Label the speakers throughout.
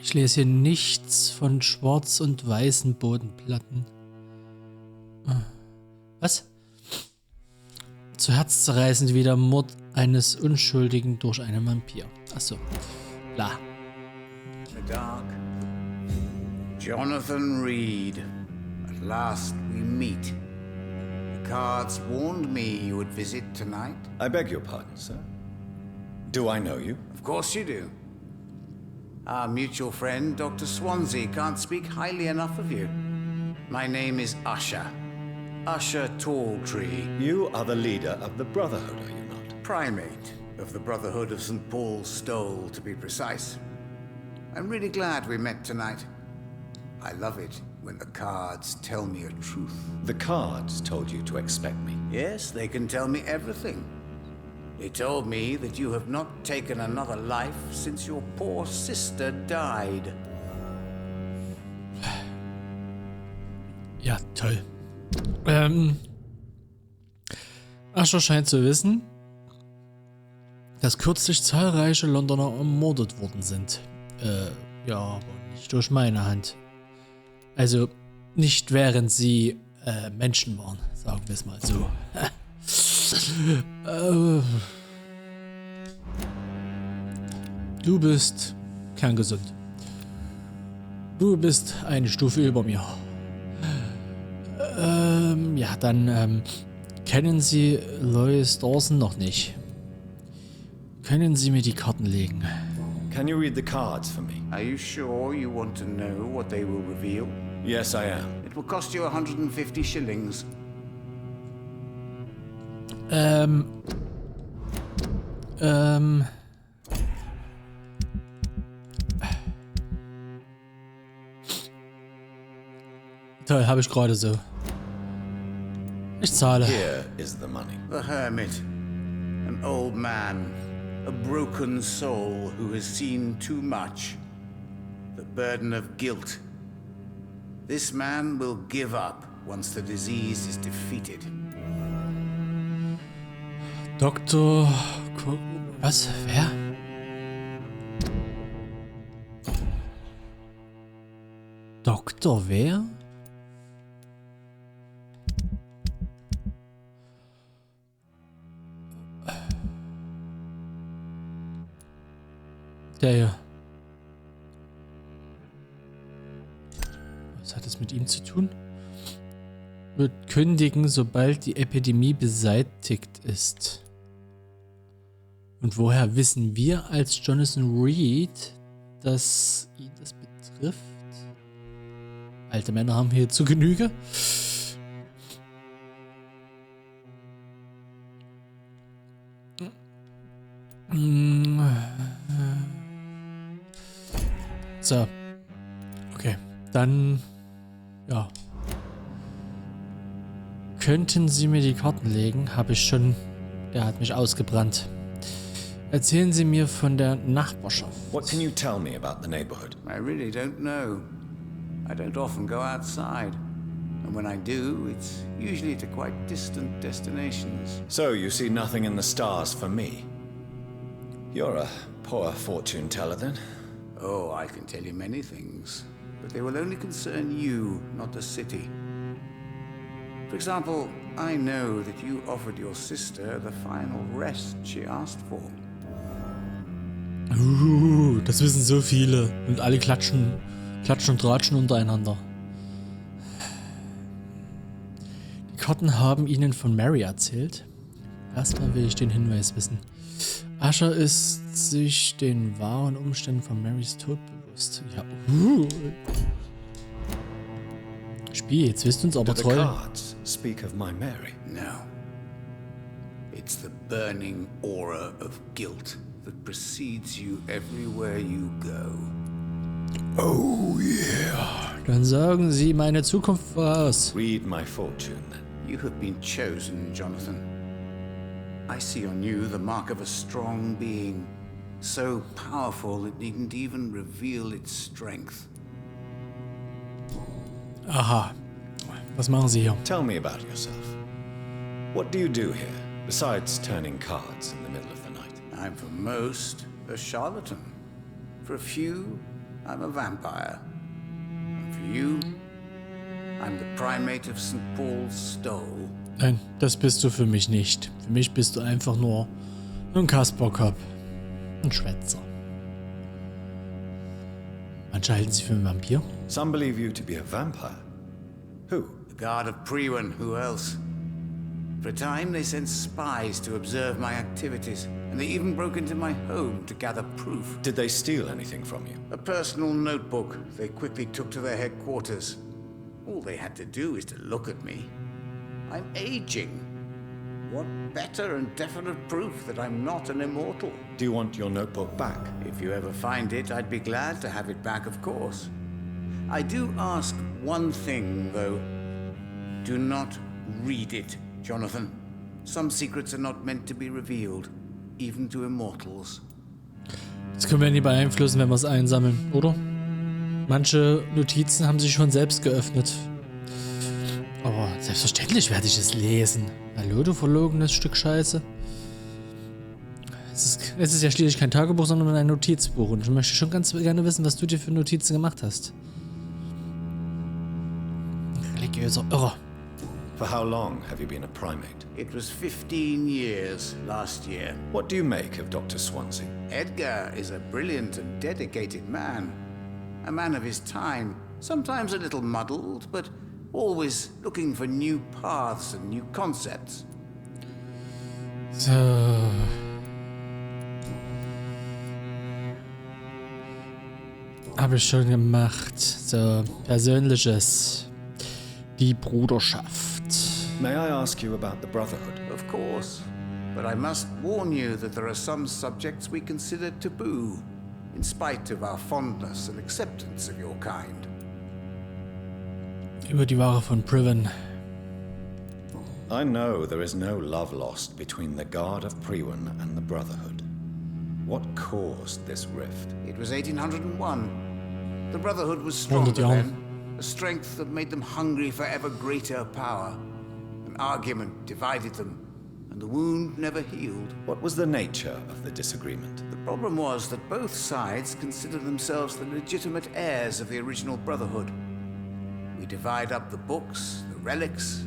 Speaker 1: Ich lese hier nichts von schwarz- und weißen Bodenplatten. Was? Zu herzzerreißend wie der Mord eines Unschuldigen durch einen Vampir. Achso. Bla.
Speaker 2: The dark. Jonathan Reed. At last we meet. The cards warned me you would visit tonight.
Speaker 3: I beg your pardon, sir. Do I know you?
Speaker 2: Of course you do. Our mutual friend, Dr. Swansea, can't speak highly enough of you. My name is Usher. Usher Talltree.
Speaker 3: You are the leader of the Brotherhood, are you not?
Speaker 2: Primate of the Brotherhood of St. Paul's Stole, to be precise. I'm really glad we met tonight. I love it when the cards tell me a truth.
Speaker 3: The cards told you to expect me.
Speaker 2: Yes, they can tell me everything. They told me that you have not taken another life since your poor sister died.
Speaker 1: Ja, toll. Usher scheint zu wissen, dass kürzlich zahlreiche Londoner ermordet worden sind. Ja, aber nicht durch meine Hand. Also nicht während sie Menschen waren, sagen wir es mal so. Du bist kerngesund. Du bist eine Stufe über mir. Ja, dann kennen Sie Lois Dawson noch nicht. Können Sie mir die Karten legen?
Speaker 3: Can you read the cards for me?
Speaker 2: Are you sure you want to know what they will reveal?
Speaker 3: Yes, I am.
Speaker 2: It will cost you 150 shillings.
Speaker 1: Toll, habe ich gerade so. Ich zahle.
Speaker 3: Here is the money.
Speaker 2: The Hermit. An old man. A broken soul who has seen too much. The burden of guilt. This man will give up once the disease is defeated.
Speaker 1: Doktor... Was? Wer? Doktor wer? Der hier. Was hat es mit ihm zu tun? Wird kündigen, sobald die Epidemie beseitigt ist. Und woher wissen wir als Jonathan Reed, dass ihn das betrifft? Alte Männer haben hier zu Genüge. So. Okay. Dann... Ja. Könnten Sie mir die Karten legen? Habe ich schon... Der hat mich ausgebrannt. Erzählen Sie mir von der Nachbarschaft.
Speaker 3: What can you tell me about the neighborhood?
Speaker 2: I really don't know. I don't often go outside. And when I do, it's usually to quite distant destinations.
Speaker 3: So you see nothing in the stars for me? You're a poor fortune teller then.
Speaker 2: Oh, I can tell you many things, but they will only concern you, not the city. For example, I know that you offered your sister the final rest she asked for.
Speaker 1: Das wissen so viele. Und alle klatschen und tratschen untereinander. Die Karten haben ihnen von Mary erzählt. Erstmal will ich den Hinweis wissen. Usher ist sich den wahren Umständen von Marys Tod bewusst. Ja. Spiel, jetzt wirst du uns aber treu.
Speaker 3: The cards speak of my Mary.
Speaker 2: No. It's the burning aura of guilt that precedes you everywhere you go.
Speaker 1: Oh yeah. Dann sagen Sie meine Zukunft voraus.
Speaker 3: Read my fortune then.
Speaker 2: You have been chosen, Jonathan. I see on you the mark of a strong being, so powerful it needn't even reveal its strength.
Speaker 1: Aha. Was machen Sie hier?
Speaker 3: Tell me about yourself. What do you do here, besides turning cards in the middle of the night?
Speaker 2: I'm for most a charlatan. For a few, I'm a vampire. And for you, I'm the primate of St. Paul's Stole.
Speaker 1: Nein, das bist du für mich nicht. Für mich bist du einfach nur ein Kasperkopf. Ein Schwätzer. Manche halten sie für einen Vampir.
Speaker 3: Some believe you to be a vampire. Who?
Speaker 2: The guard of Priwen, who else? For a time, they sent spies to observe my activities, and they even broke into my home to gather proof.
Speaker 3: Did they steal anything from you?
Speaker 2: A personal notebook they quickly took to their headquarters. All they had to do is to look at me. I'm aging. What better and definite proof that I'm not an immortal?
Speaker 3: Do you want your notebook back?
Speaker 2: If you ever find it, I'd be glad to have it back, of course. I do ask one thing, though. Do not read it, Jonathan. Some secrets are not meant to be revealed, even to immortals.
Speaker 1: Das können wir nicht beeinflussen, wenn wir es einsammeln, oder? Manche Notizen haben sich schon selbst geöffnet. Aber selbstverständlich werde ich es lesen. Hallo, du verlogenes Stück Scheiße. Es ist ja schließlich kein Tagebuch, sondern ein Notizbuch. Und ich möchte schon ganz gerne wissen, was du dir für Notizen gemacht hast. Religiöser Irrer.
Speaker 3: For how long have you been a primate?
Speaker 2: It was 15 years last year.
Speaker 3: What do you make of Dr. Swansea?
Speaker 2: Edgar is a brilliant and dedicated man. A man of his time. Sometimes a little muddled, but always looking for new paths and new concepts.
Speaker 1: So. Habe ich schon gemacht. So, Persönliches. Die Bruderschaft.
Speaker 3: May I ask you about the Brotherhood?
Speaker 2: Of course. But I must warn you that there are some subjects we consider taboo, in spite of our fondness and acceptance of your kind.
Speaker 1: Über die Ware von Priwen.
Speaker 3: I know there is no love lost between the Guard of Priwen and the Brotherhood. What caused this rift?
Speaker 2: It was 1801. The Brotherhood was stronger then. A strength that made them hungry for ever greater power. An argument divided them, and the wound never healed.
Speaker 3: What was the nature of the disagreement?
Speaker 2: The problem was that both sides considered themselves the legitimate heirs of the original Brotherhood. We divide up the books, the relics,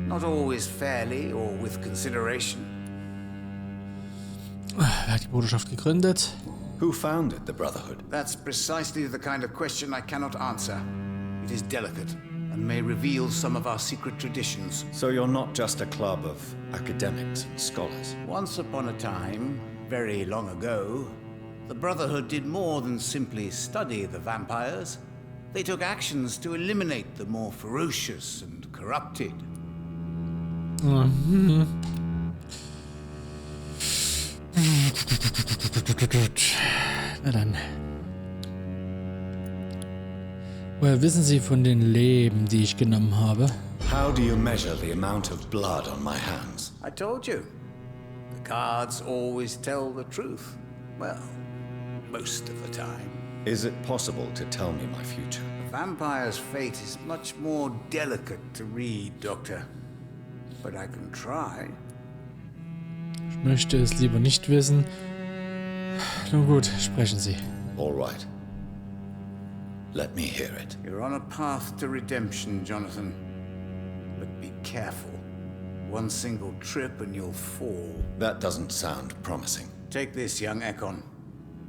Speaker 2: not always fairly or with consideration.
Speaker 1: Wer hat die Bruderschaft gegründet?
Speaker 3: Who founded the Brotherhood?
Speaker 2: That's precisely the kind of question I cannot answer. It is delicate and may reveal some of our secret traditions.
Speaker 3: So you're not just a club of academics and scholars?
Speaker 2: Once upon a time, very long ago, the Brotherhood did more than simply study the vampires. They took actions to eliminate the more ferocious and corrupted. Na dann. Woher wissen Sie von den Leben, die ich genommen habe?
Speaker 3: How do you measure the amount of blood on my hands?
Speaker 2: I told you. The cards always tell the truth. Well, most of the time.
Speaker 3: Is it possible to tell me my future?
Speaker 2: A vampire's fate is much more delicate to read, Doctor. But I can try.
Speaker 1: Ich möchte es lieber nicht wissen. Nun gut, sprechen Sie.
Speaker 3: All right. Let me hear it.
Speaker 2: You're on a path to redemption, Jonathan. But be careful. One single trip and you'll fall.
Speaker 3: That doesn't sound promising.
Speaker 2: Take this, young Anachon,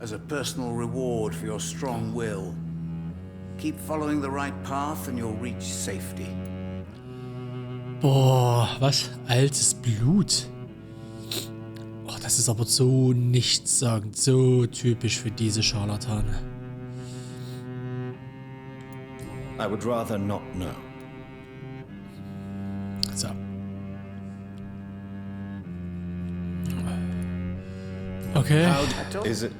Speaker 2: as a personal reward for your strong will. Keep following the right path and you'll reach safety.
Speaker 1: Boah, was? Altes Blut. Oh, das ist aber so nichtssagend, so typisch für diese Scharlatane.
Speaker 3: I would rather not know.
Speaker 1: So. Okay.
Speaker 3: Is it?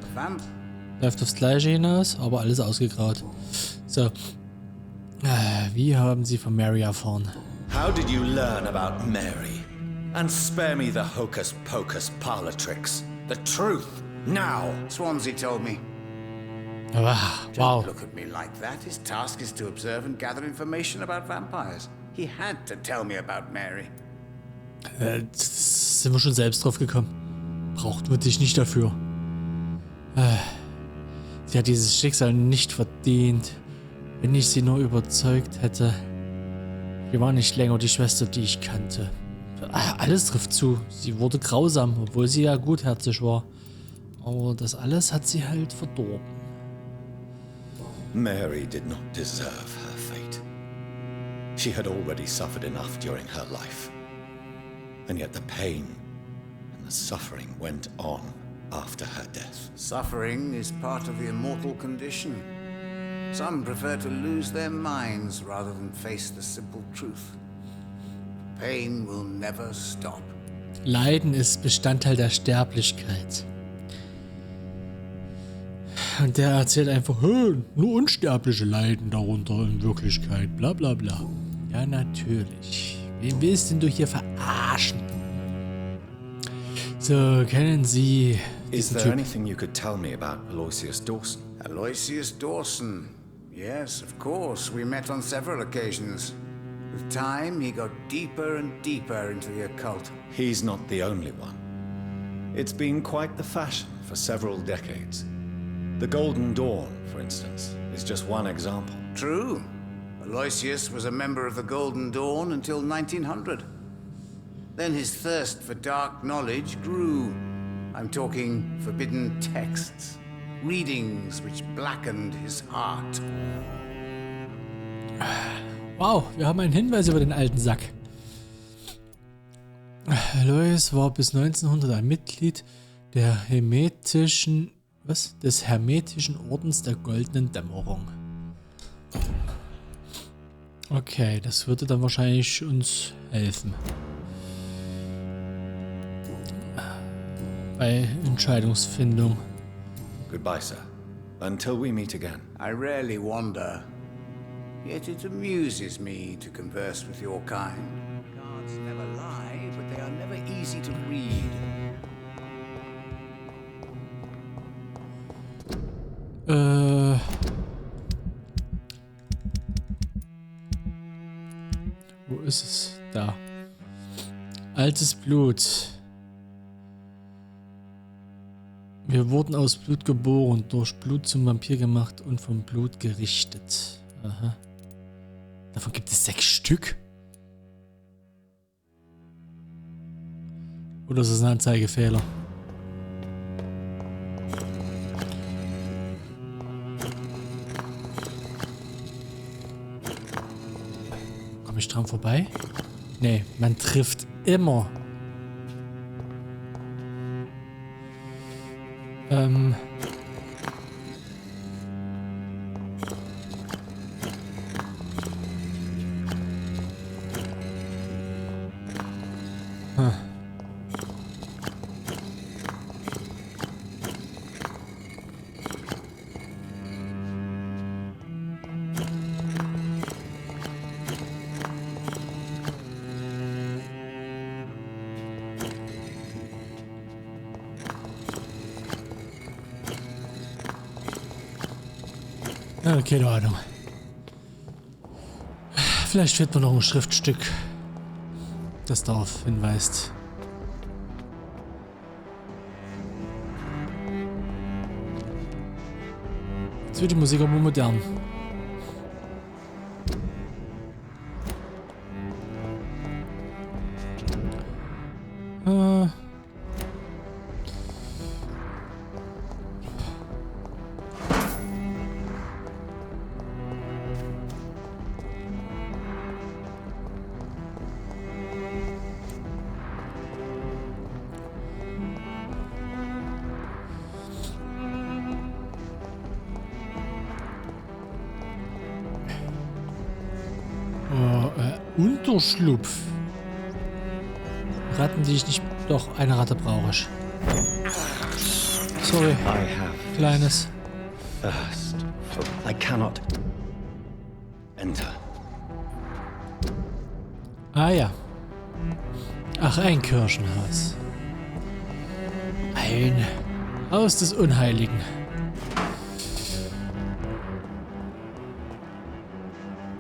Speaker 1: Läuft aufs Gleiche hinaus, aber alles ausgegraut. So. Wie haben Sie von Mary erfahren?
Speaker 3: How did you learn about Mary? And spare me the hocus-pocus parlor tricks. The truth, now!
Speaker 2: Swansea told me.
Speaker 1: Wow.
Speaker 2: Don't look at me like that. His task is to observe and gather information about vampires. He had to tell me about Mary.
Speaker 1: Sind wir schon selbst drauf gekommen. Braucht man dich nicht dafür. Sie hat dieses Schicksal nicht verdient. Wenn ich sie nur überzeugt hätte. Sie war nicht länger die Schwester, die ich kannte. Alles trifft zu. Sie wurde grausam, obwohl sie ja gutherzig war. Aber das alles hat sie halt verdorben.
Speaker 3: Mary did not deserve her fate. She had already suffered enough during her life. And yet the pain and the suffering went on after her death.
Speaker 2: Suffering is part of the immortal condition. Some prefer to lose their minds rather than face the simple truth. Pain will never stop.
Speaker 1: Leiden ist Bestandteil der Sterblichkeit. Und der erzählt einfach, nur Unsterbliche leiden darunter in Wirklichkeit, bla bla bla. Ja, natürlich. Wen willst denn du hier verarschen? So, kennen Sie
Speaker 3: Is
Speaker 1: diesen
Speaker 3: there
Speaker 1: Typ?
Speaker 3: anything you could tell me about Aloysius Dawson?
Speaker 2: Aloysius Dawson. Yes, of course. We met on several occasions. With time, he got deeper and deeper into the occult.
Speaker 3: He's not the only one. It's been quite the fashion for several decades. The Golden Dawn, for instance, is just one example.
Speaker 2: True. Aloysius was a member of the Golden Dawn until 1900. Then his thirst for dark knowledge grew. I'm talking forbidden texts, readings which blackened his heart.
Speaker 1: Wow, wir haben einen Hinweis über den alten Sack. Aloysius war bis 1900 ein Mitglied der des Hermetischen Ordens der Goldenen Dämmerung. Okay, das würde dann wahrscheinlich uns helfen. Bei Entscheidungsfindung.
Speaker 3: Goodbye, sir. Until we meet again.
Speaker 2: I rarely wander, yet it amuses me to converse with your kind. Cards never lie, but they are never easy to read.
Speaker 1: Wo ist es? Da. Altes Blut. Wir wurden aus Blut geboren, durch Blut zum Vampir gemacht und vom Blut gerichtet. Aha. Davon gibt es 6 Stück? Oder ist das ein Anzeigefehler? Komme ich dran vorbei? Nee, man trifft immer. Ja, keine Ahnung. Vielleicht fehlt mir noch ein Schriftstück, das darauf hinweist. Jetzt wird die Musik aber modern. Unterschlupf. Ratten, die ich nicht... Doch, eine Ratte brauche ich. Sorry. Kleines.
Speaker 3: Thirst. I cannot enter.
Speaker 1: Ah ja. Ach, ein Kirchenhaus. Ein Haus des Unheiligen.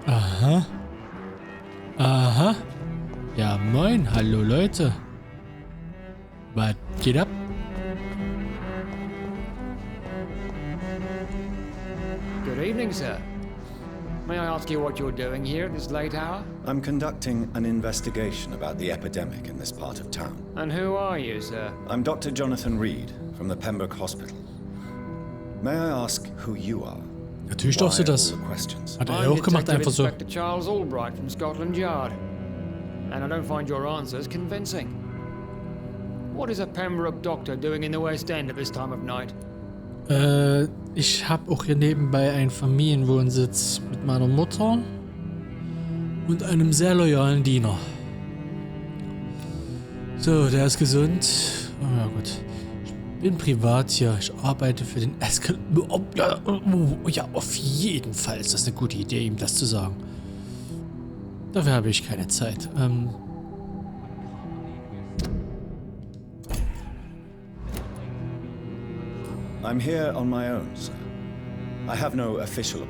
Speaker 1: Aha. Aha. Ja, moin. Hallo, Leute. Was geht ab?
Speaker 4: evening, sir. May I ask you what you're doing here at this late hour?
Speaker 3: I'm conducting an investigation about the epidemic in this part of town.
Speaker 4: And who are you, sir?
Speaker 3: I'm Dr. Jonathan Reed from the Pembroke Hospital. May I ask who you are?
Speaker 1: Natürlich darfst du
Speaker 3: Why
Speaker 1: das.
Speaker 3: all the questions?
Speaker 1: Hat er auch gemacht, einfach so.
Speaker 4: Inspector Charles Albright from Scotland Yard. And I don't find your answers convincing. What is a Pembroke doctor doing in the West End at this time of night?
Speaker 1: Ich habe auch hier nebenbei einen Familienwohnsitz mit meiner Mutter und einem sehr loyalen Diener. So, der ist gesund. Oh, ja gut. Ich bin privat hier. Ich arbeite für den ja, auf jeden Fall ist das eine gute Idee, ihm das zu sagen. Dafür habe ich keine Zeit.
Speaker 3: I'm here on my own, sir. I have no official